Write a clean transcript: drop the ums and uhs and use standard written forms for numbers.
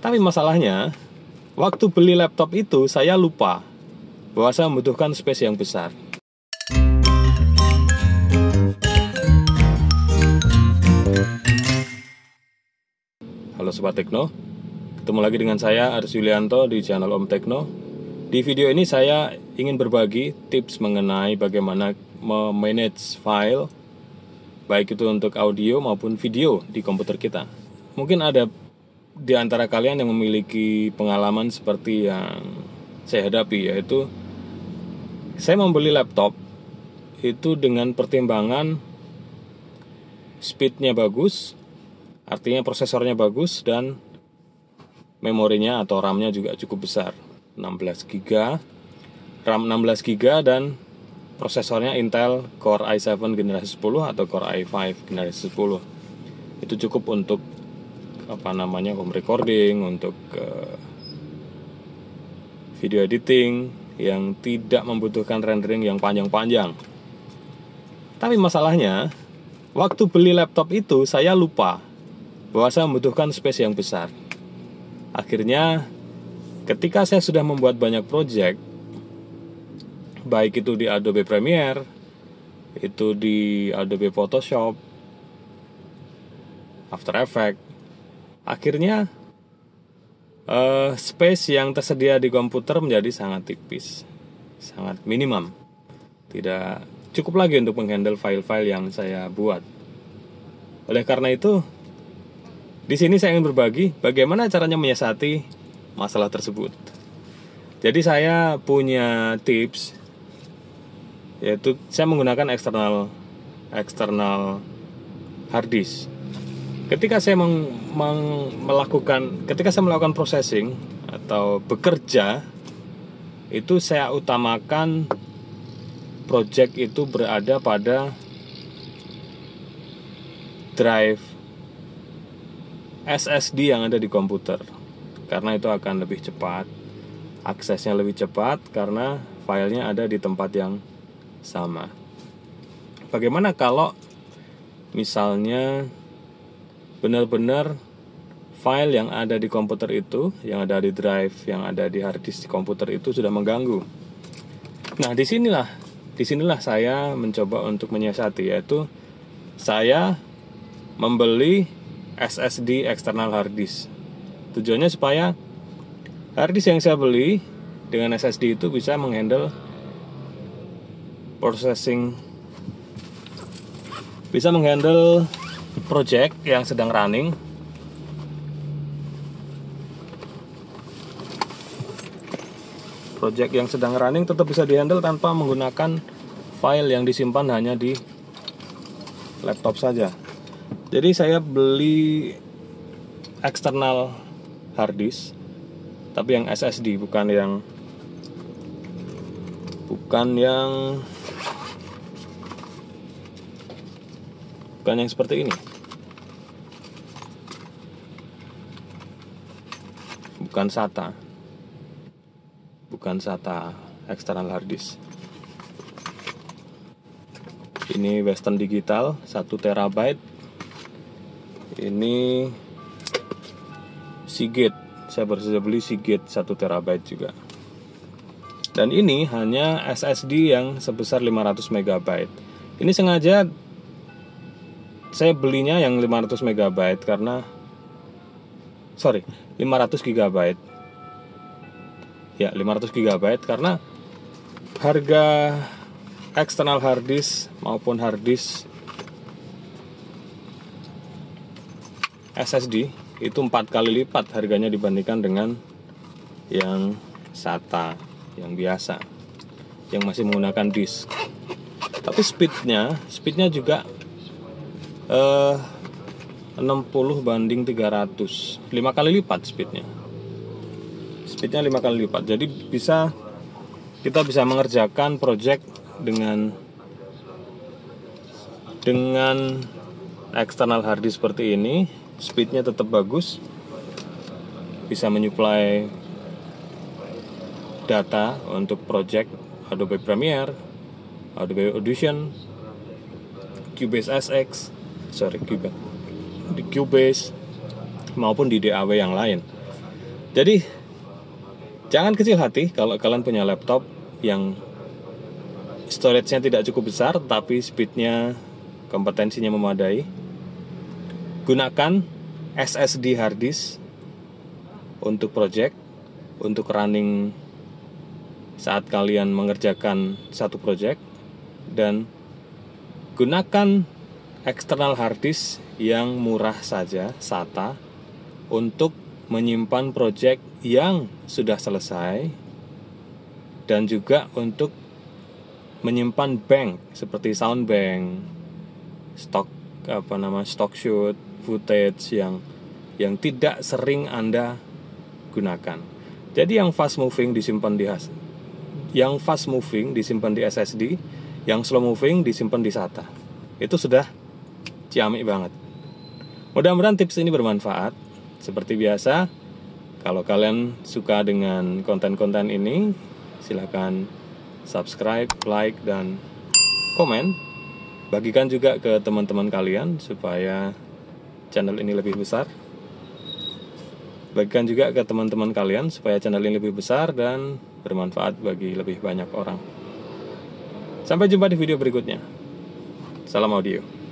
Tapi masalahnya, waktu beli laptop itu saya lupa bahwa saya membutuhkan space yang besar. Halo Sobat Tekno, ketemu lagi dengan saya Aris Yulianto di channel Om Tekno. Di video ini saya ingin berbagi tips mengenai bagaimana memanage file, baik itu untuk audio maupun video di komputer kita. Mungkin ada di antara kalian yang memiliki pengalaman seperti yang saya hadapi, yaitu saya membeli laptop itu dengan pertimbangan speednya bagus, artinya prosesornya bagus, dan memorinya atau RAM-nya juga cukup besar, 16 GB, RAM 16 GB, dan prosesornya Intel Core i7 generasi 10 atau Core i5 generasi 10. Itu cukup untuk home recording, untuk video editing yang tidak membutuhkan rendering yang panjang-panjang. Tapi masalahnya, waktu beli laptop itu saya lupa bahwa saya membutuhkan space yang besar. Akhirnya ketika saya sudah membuat banyak project, baik itu di Adobe Premiere, itu di Adobe Photoshop, After Effects, akhirnya space yang tersedia di komputer menjadi sangat tipis, sangat minimum. Tidak cukup lagi untuk menghandle file-file yang saya buat. Oleh karena itu, di sini saya ingin berbagi bagaimana caranya menyiasati masalah tersebut. Jadi saya punya tips, yaitu saya menggunakan eksternal hard disk. Ketika saya melakukan processing atau bekerja, itu saya utamakan project itu berada pada drive SSD yang ada di komputer, karena itu akan lebih cepat, aksesnya lebih cepat karena filenya ada di tempat yang sama. Bagaimana kalau misalnya benar-benar file yang ada di komputer itu, yang ada di drive, yang ada di hard disk di komputer itu sudah mengganggu? Nah, disinilah saya mencoba untuk menyiasati, yaitu saya membeli SSD external hard disk. Tujuannya supaya hard disk yang saya beli dengan SSD itu bisa menghandle processing, bisa menghandle project yang sedang running, tetap bisa dihandle tanpa menggunakan file yang disimpan hanya di laptop saja. Jadi saya beli eksternal hard disk, tapi yang SSD, bukan yang seperti ini. Bukan SATA external hard disk. Ini Western Digital 1 TB. Ini Seagate. Saya baru saja beli Seagate 1 TB juga. Dan ini hanya SSD yang sebesar 500 MB. Ini sengaja saya belinya yang 500 MB karena 500 GB. Ya, 500 GB karena harga external hard disk maupun hard disk SSD itu 4 kali lipat harganya dibandingkan dengan yang SATA yang biasa, yang masih menggunakan disk. Tapi speednya juga 60/300, 5 kali lipat speednya 5 kali lipat. Jadi kita bisa mengerjakan project dengan external hard disk seperti ini. Speednya tetap bagus, bisa menyuplai data untuk project Adobe Premiere, Adobe Audition, Cubase SX, Cubase maupun di DAW yang lain. Jadi jangan kecil hati kalau kalian punya laptop yang storage-nya tidak cukup besar tapi speed-nya, kompetensinya memadai. Gunakan SSD hard disk untuk project, untuk running saat kalian mengerjakan satu project, dan gunakan external hard disk yang murah saja, SATA, untuk menyimpan project yang sudah selesai, dan juga untuk menyimpan bank seperti sound bank, stock shoot, footage yang tidak sering Anda gunakan. Jadi yang fast moving disimpan di SSD, yang slow moving disimpan di SATA. Itu sudah ciamik banget. Mudah-mudahan tips ini bermanfaat. Seperti biasa, kalau kalian suka dengan konten-konten ini, silakan subscribe, like, dan komen. Bagikan juga ke teman-teman kalian supaya channel ini lebih besar. Bagikan juga ke teman-teman kalian supaya channel ini lebih besar dan bermanfaat bagi lebih banyak orang. Sampai jumpa di video berikutnya. Salam audio.